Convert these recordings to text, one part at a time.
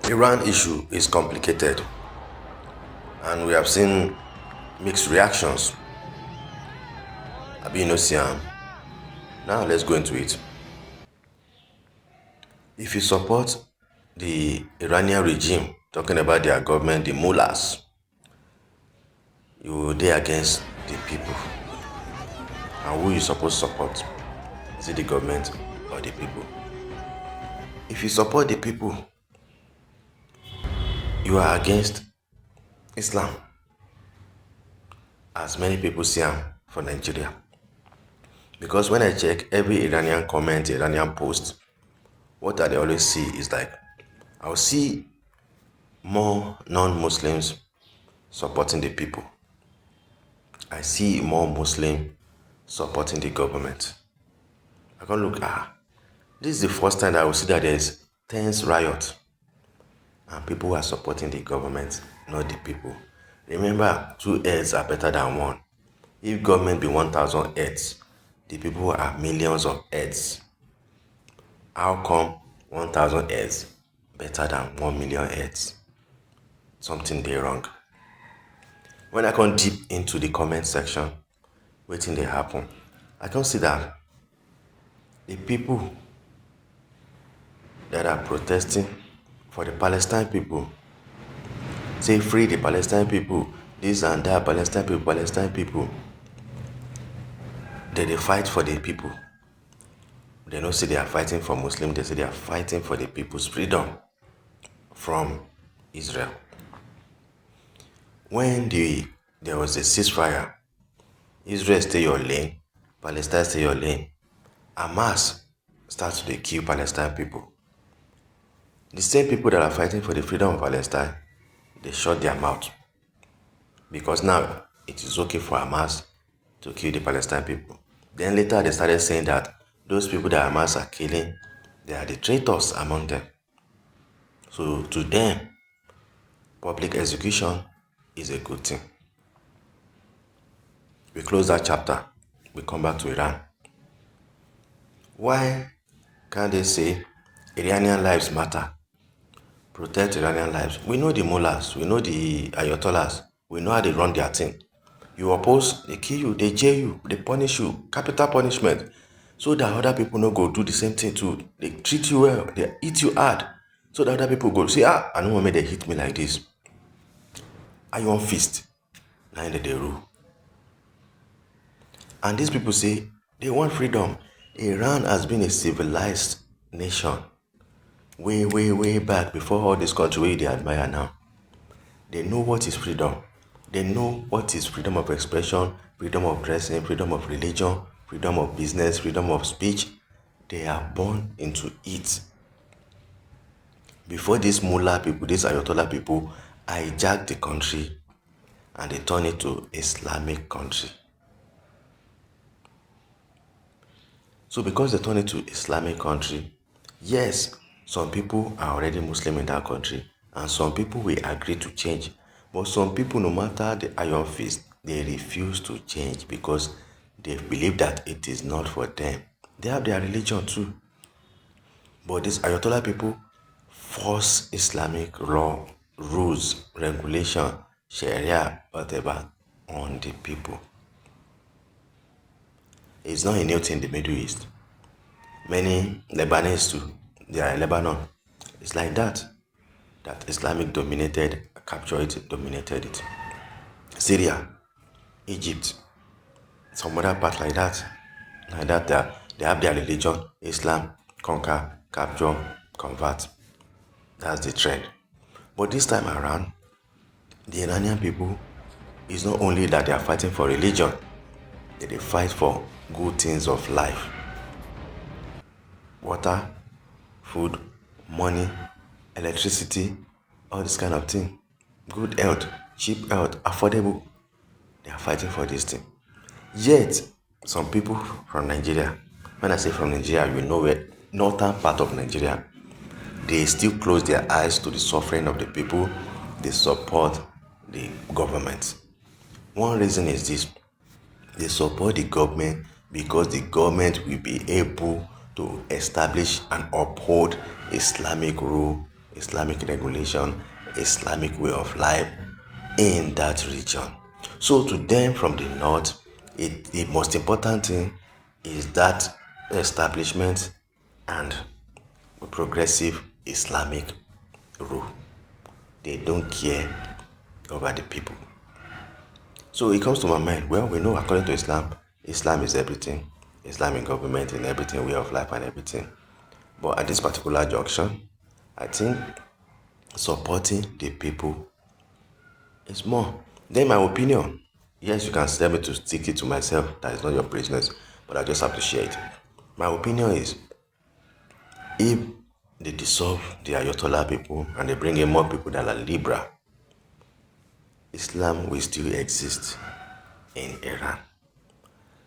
Iran issue is complicated and we have seen mixed reactions. Abi you no see am? Now let's go into it. If you support the Iranian regime, talking about their government, the mullahs, you will dey against the people. And who you suppose support? Is it the government or the people? If you support the people, you are against Islam, as many people see am for Nigeria. Because when I check every Iranian comment, Iranian post, what I dey always see is like, I'll see more non-Muslims supporting the people. I see more Muslim supporting the government. I can look, this is the first time that I will see that there's tense riot and people are supporting the government, not the people. Remember, 2 heads are better than 1. If government be 1,000 heads, the people are millions of heads. How come 1,000 heads better than 1 million heads? Something dey wrong. When I come deep into the comment section, wetin dey happen, I can see that the people that are protesting for the Palestine people, say free the Palestine people, this and that, Palestine people, they fight for the people. They don't say they are fighting for Muslims, they say they are fighting for the people's freedom from Israel. When there was a ceasefire, Israel stay your lane, Palestine stay your lane, Hamas starts to kill Palestine people. The same people that are fighting for the freedom of Palestine, they shut their mouth. Because now it is okay for Hamas to kill the Palestine people. Then later they started saying that those people that Hamas are killing, they are the traitors among them. So to them, public execution is a good thing. We close that chapter, we come back to Iran. Why can't they say Iranian lives matter? Protect Iranian lives. We know the mullahs, we know the ayatollahs, we know how they run their thing. You oppose, they kill you, they jail you, they punish you, capital punishment. So that other people no go do the same thing too. They treat you well, they eat you hard. So that other people go say, I don't want me they hit me like this. Iron fist. Now they rule. And these people say they want freedom. Iran has been a civilized nation way back before all this country where they admire now. They know what is freedom. They know what is freedom of expression, freedom of dressing, freedom of religion, freedom of business, freedom of speech. They are born into it. Before these mullah people, these ayatollah people hijack the country and they turn it to Islamic country. So because they turn it to Islamic country, yes, some people are already Muslim in that country and some people will agree to change. But some people, no matter the iron fist, they refuse to change because they believe that it is not for them. They have their religion too. But these Ayatollah people force Islamic law, rules, regulation, Sharia, whatever, on the people. It's not a new thing in the Middle East. Many Lebanese too, they are in Lebanon. It's like that Islamic dominated, captured it, dominated it. Syria, Egypt, some other part like that. They have their religion, Islam, conquer, capture, convert. That's the trend. But this time around, the Iranian people, it's not only that they are fighting for religion, they fight for good things of life. Water, food, money, electricity, all this kind of thing. Good health, cheap health, affordable. They are fighting for this thing. Yet, some people from Nigeria, when I say from Nigeria, you know where, northern part of Nigeria, they still close their eyes to the suffering of the people. They support the government. One reason is this. They support the government because the government will be able to establish and uphold Islamic rule Islamic regulation, Islamic way of life in that region. So to them from the north, the most important thing is that establishment and progressive Islamic rule. They don't care over the people. So it comes to my mind, well, we know according to Islam, Islam is everything. Islam in government and everything, way of life and everything. But at this particular junction, I think supporting the people is more. Then my opinion, yes, you can tell me to stick it to myself. That is not your business, but I just have to share it. My opinion is, if they dissolve the Ayatollah people and they bring in more people that are liberal, Islam will still exist in Iran.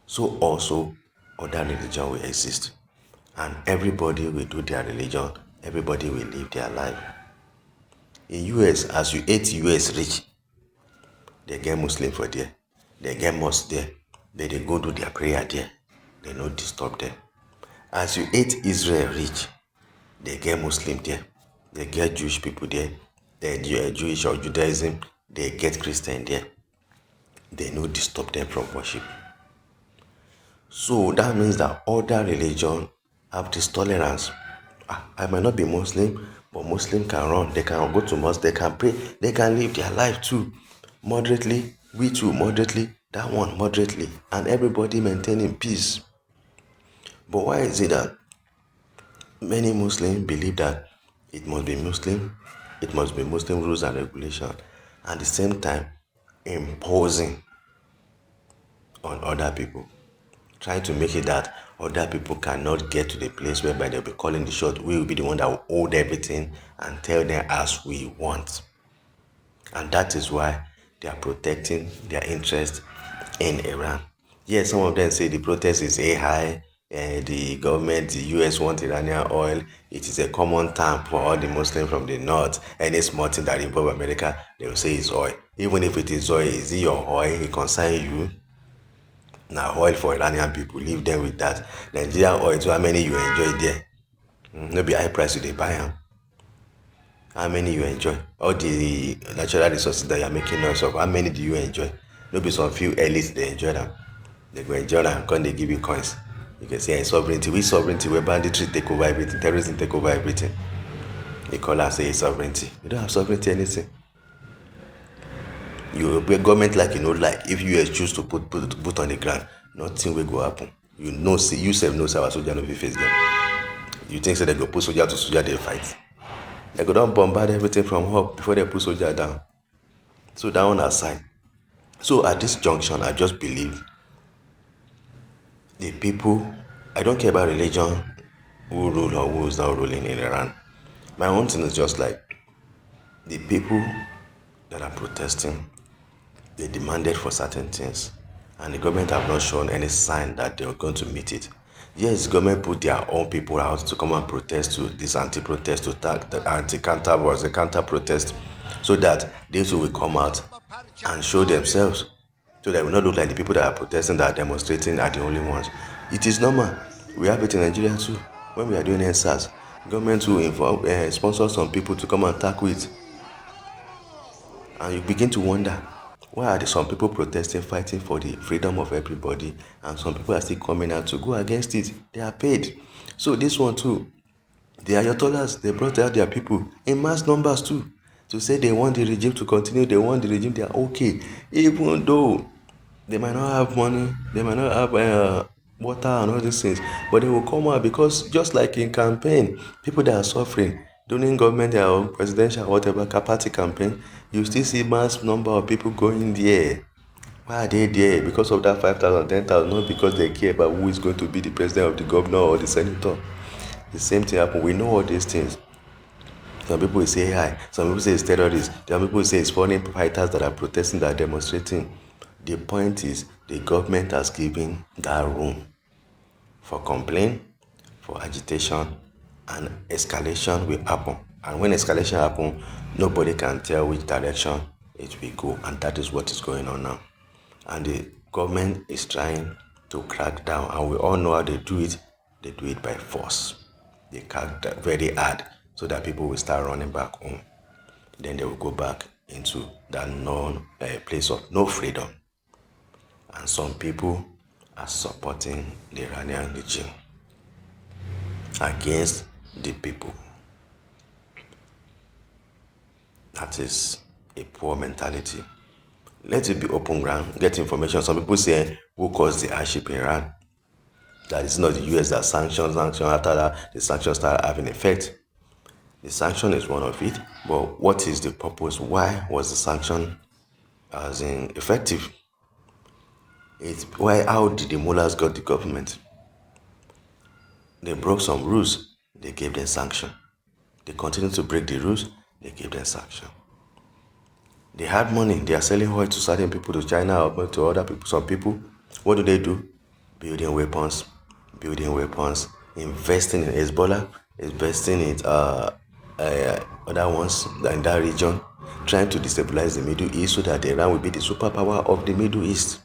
So also other religion will exist. And everybody will do their religion. Everybody will live their life. In US, as you hate US rich, they get Muslim for there. They get mosque there. They go do their prayer there. They no disturb them. As you hate Israel rich, they get Muslim there. They get Jewish people there. They Jewish or Judaism. They get Christian there. They no disturb them from worship. So that means that other religion have this tolerance. I might not be Muslim, but Muslim can run. They can go to mosque. They can pray. They can live their life too. Moderately, we too moderately, that one moderately, and everybody maintaining peace. But why is it that many Muslims believe that it must be Muslim rules and regulation, and at the same time imposing on other people, trying to make it that other people cannot get to the place whereby they'll be calling the shot. We will be the one that will hold everything and tell them as we want. And that is why they are protecting their interest in Iran. Yes, some of them say the protest is high, the government, the US want Iranian oil. It is a common term for all the Muslims from the north. Any small thing that involves America, they will say it's oil. Even if it is oil, is it your oil? It concerns you. Now oil for Iranian people, leave them with that. Nigerian oil, so how many you enjoy there? No be high price you dey buy am. How many you enjoy? All the natural resources that you are making noise of, how many do you enjoy? No be some few elites they enjoy them. They go enjoy them, come they give you coins. You can say sovereignty. We sovereignty where banditry take over everything, terrorism take over everything. They call us say sovereignty. You don't have sovereignty anything. You obey government like you know, like if US choose to put on the ground, nothing will go happen. You know, see, you self know say our soldier no fit face them. You think say they go put soldier to soldier they fight? They go down bombard everything from up before they put soldier down. So that one aside. So at this junction, I just believe the people, I don't care about religion, who rule or who is not ruling in Iran. My own thing is just like the people that are protesting, they demanded for certain things, and the government have not shown any sign that they are going to meet it. Yes, the government put their own people out to come and protest, to this anti-protest, to the anti-counter was a counter-protest, so that these will come out and show themselves, so that will not look like the people that are protesting, that are demonstrating, are the only ones. It is normal. We have it in Nigeria too. When we are doing NSAS, government will sponsor some people to come and tackle it. And you begin to wonder, why are there some people protesting, fighting for the freedom of everybody, and some people are still coming out to go against it? They are paid. So this one too, the Ayatollahs, they brought out their people in mass numbers too, to say they want the regime to continue, they want the regime, they are okay. Even though they might not have money, they might not have water and all these things, but they will come out, because just like in campaign, people that are suffering during government or presidential or whatever party campaign, you still see mass number of people going there. Why are they there? Because of that 5,000, 10,000, not because they care about who is going to be the president or the governor or the senator. The same thing happen. We know all these things. Some people will say hi. Some people say it's terrorists. Some people will say it's foreign fighters that are protesting, that are demonstrating. The point is, the government has given that room for complaint, for agitation, and escalation will happen. And when escalation happens, nobody can tell which direction it will go. And that is what is going on now. And the government is trying to crack down. And we all know how they do it. They do it by force. They crack down very hard. so that people will start running back home. Then they will go back into that place of no freedom. And some people are supporting the Iranian regime against the people. That is a poor mentality. Let it be open ground, get information. Some people say, who caused the hardship in Iran? That it's not the US that sanctions. After that, the sanctions start having effect. The sanction is one of it, but what is the purpose? Why was the sanction as in effective? How did the mullahs got the government? They broke some rules, they gave them sanction. They continue to break the rules, they gave them sanction. They had money, they are selling oil to certain people, to China or to other people, some people. What do? Building weapons, investing in Hezbollah, investing in other ones in that region, trying to destabilize the Middle East so that Iran will be the superpower of the Middle East.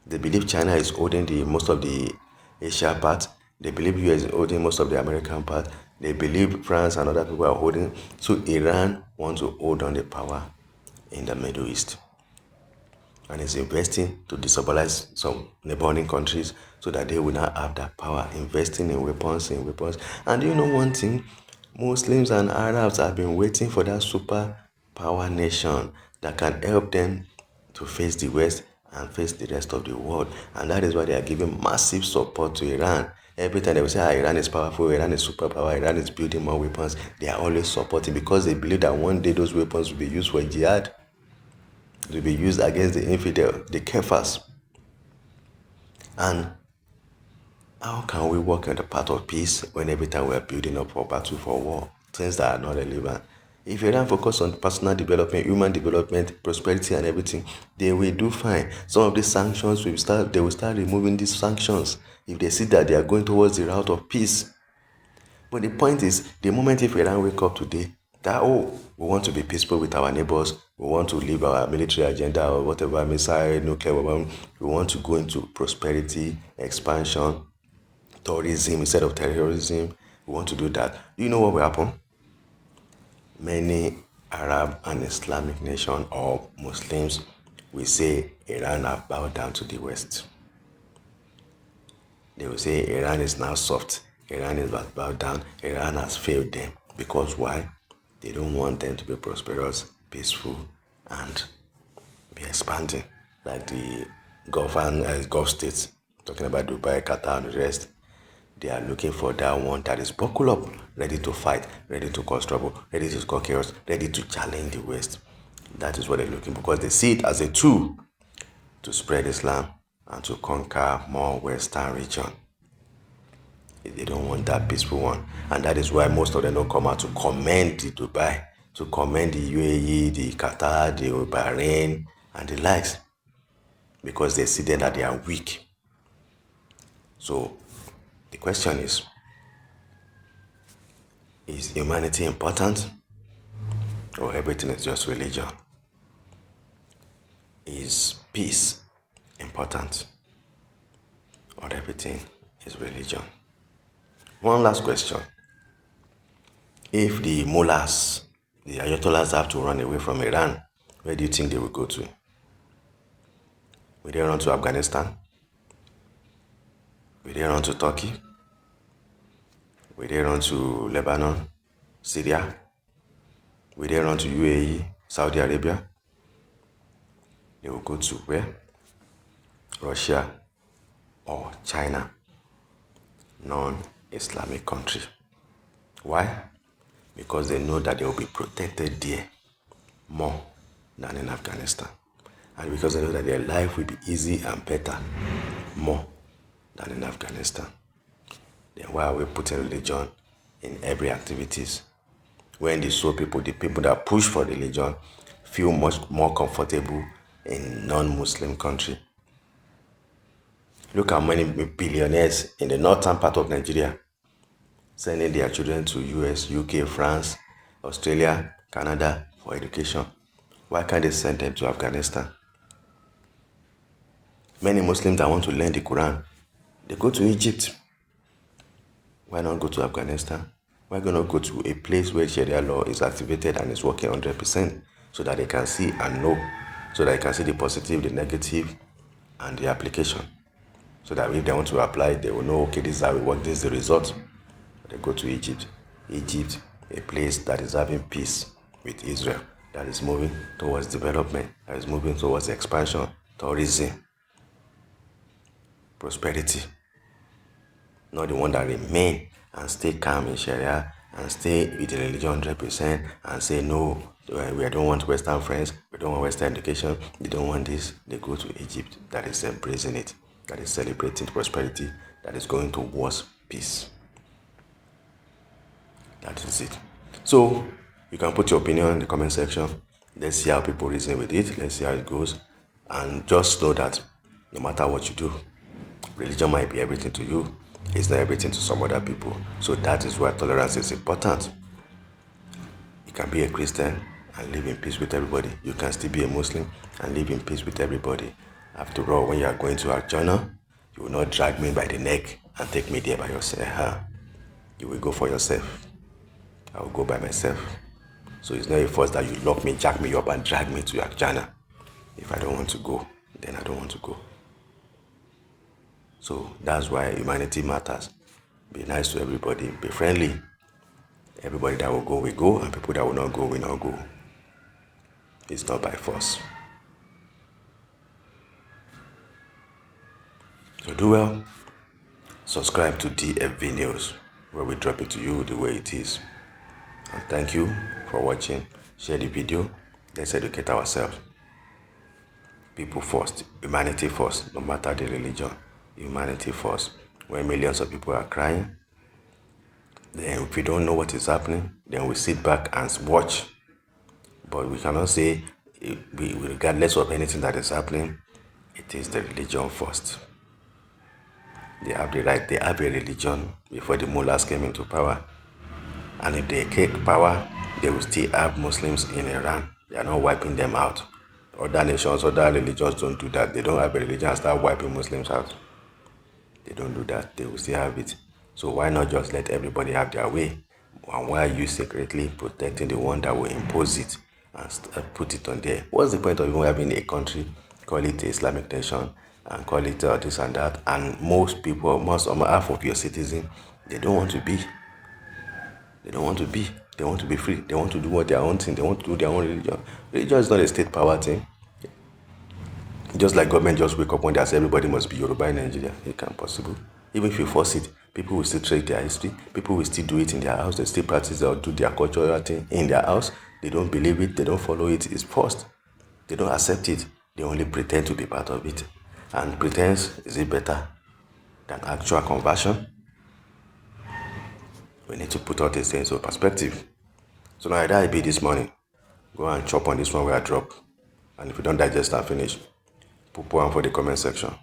They believe China is holding most of the Asia part. They believe US is holding most of the American part. They believe France and other people are holding. So Iran wants to hold on the power in the Middle East. And is investing to destabilize some neighboring countries so that they will not have that power, investing in weapons. And you know one thing? Muslims and Arabs have been waiting for that super power nation that can help them to face the West and face the rest of the world. And that is why they are giving massive support to Iran. Every time they will say, Iran is powerful, Iran is superpower, Iran is building more weapons, they are always supporting because they believe that one day those weapons will be used for jihad. They will be used against the infidel, the kafirs. And how can we work on the path of peace when every time we are building up for battle, for war, things that are not relevant? If Iran focus on personal development, human development, prosperity and everything, they will do fine. Some of these sanctions, they will start removing these sanctions if they see that they are going towards the route of peace. But the point is, the moment if Iran wake up today, that, we want to be peaceful with our neighbors, we want to leave our military agenda or whatever, missile, nuclear weapon, we want to go into prosperity, expansion, tourism instead of terrorism, we want to do that. Do you know what will happen? Many Arab and Islamic nations or Muslims will say Iran have bowed down to the West. They will say Iran is now soft. Iran is bowed down. Iran has failed them. Because why? They don't want them to be prosperous, peaceful, and be expanding like the Gulf states, talking about Dubai, Qatar, and the rest. They are looking for that one that is buckle up, ready to fight, ready to cause trouble, ready to cause chaos, ready to challenge the West. That is what they're looking for because they see it as a tool to spread Islam and to conquer more Western region. They don't want that peaceful one. And that is why most of them don't come out to commend the Dubai, to commend the UAE, the Qatar, the Bahrain, and the likes. Because they see then that they are weak. So the question is humanity important or everything is just religion? Is peace important or everything is religion? One last question. If the mullahs, the ayatollahs have to run away from Iran, where do you think they will go to? Will they run to Afghanistan? Will they run to Turkey? Will they run to Lebanon, Syria? Will they run to UAE, Saudi Arabia? They will go to where? Russia or China, non-Islamic country. Why? Because they know that they will be protected there more than in Afghanistan. And because they know that their life will be easy and better more than in Afghanistan. Then why are we putting religion in every activities? When the people that push for religion feel much more comfortable in non-Muslim country. Look how many billionaires in the northern part of Nigeria sending their children to US, UK, France, Australia, Canada for education. Why can't they send them to Afghanistan? Many Muslims that want to learn the Quran, they go to Egypt. Why not go to Afghanistan? Why gonna go to a place where Sharia law is activated and is working 100% so that they can see and know, so that they can see the positive, the negative, and the application. So that if they want to apply, they will know, okay, this is how it works, this is the result. They go to Egypt. Egypt, a place that is having peace with Israel, that is moving towards development, that is moving towards expansion, tourism, prosperity. Not the one that remain and stay calm in Sharia and stay with the religion 100% and say, no, we don't want Western friends, we don't want Western education, they don't want this. They go to Egypt that is embracing it, that is celebrating prosperity, that is going towards peace. That is it. So, you can put your opinion in the comment section. Let's see how people reason with it. Let's see how it goes. And just know that no matter what you do, religion might be everything to you. It's not everything to some other people. So that is why tolerance is important. You can be a Christian and live in peace with everybody. You can still be a Muslim and live in peace with everybody. After all, when you are going to our journal, you will not drag me by the neck and take me there by yourself. You will go for yourself. I will go by myself. So it's not a force that you lock me, jack me up, and drag me to your jana. If I don't want to go, then I don't want to go. So that's why humanity matters. Be nice to everybody. Be friendly. Everybody that will go, and people that will not go. It's not by force. So do well. Subscribe to DFV News, where we drop it to you the way it is. And thank you for watching. Share the video. Let's educate ourselves. People first. Humanity first. No matter the religion. Humanity first. When millions of people are crying, then if we don't know what is happening, then we sit back and watch. But we cannot say, regardless of anything that is happening, it is the religion first. They have the right. They have a religion before the mullahs came into power. And if they take power, they will still have Muslims in Iran. They are not wiping them out. Other nations, other religions don't do that. They don't have a religion and start wiping Muslims out. They don't do that. They will still have it. So why not just let everybody have their way? And why are you secretly protecting the one that will impose it and put it on there? What's the point of even having a country, call it Islamic nation, and call it this and that? And most people, half of your citizens, they don't want to be. They don't want to be. They want to be free. They want to do what their own thing. They want to do their own religion. Religion is not a state power thing. Just like government just wake up one day and say everybody must be Yoruba in Nigeria. It can't possible. Even if you force it, people will still trade their history. People will still do it in their house. They still practice or do their cultural thing in their house. They don't believe it. They don't follow it. It's forced. They don't accept it. They only pretend to be part of it. And pretense, is it better than actual conversion? We need to put all these things into perspective. So now that be this morning. Go and chop on this one where I drop. And if you don't digest and finish, put one for the comment section.